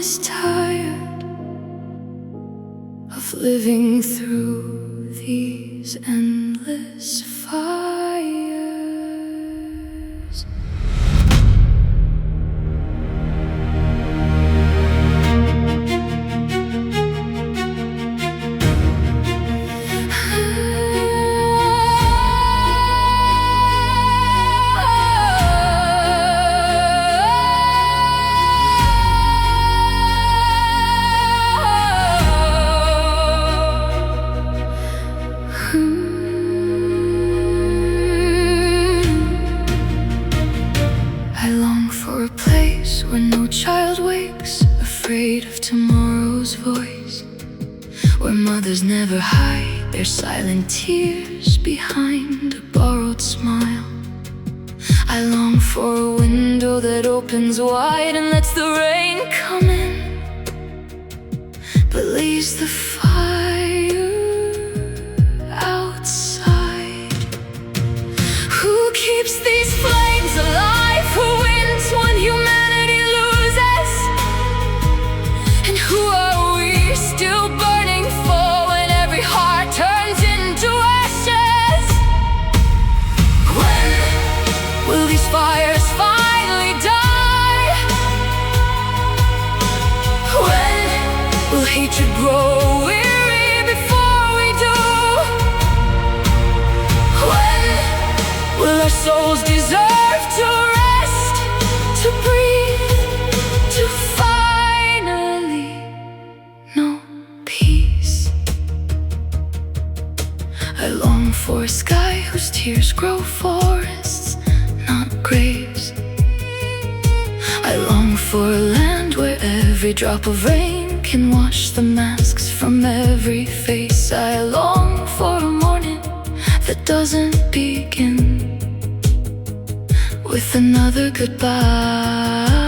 is tired of living through these endless fires. I long for a place where no child wakes, afraid of tomorrow's voice, where mothers never hide their silent tears behind a borrowed smile. I long for a window that opens wide and lets the rain come in, but leaves the fire outside. Who keeps these flames alive? Who wins when humanity loses? And who are we still burning for when every heart turns into ashes? When will these fires finally die? When will hatred grow weary before we do? When will our souls deserve to rest, to breathe, to finally know peace? I long for a sky whose tears grow forests, not graves. I long for a land where every drop of rain can wash the masks from every face. I long for a morning that doesn't begin with another goodbye.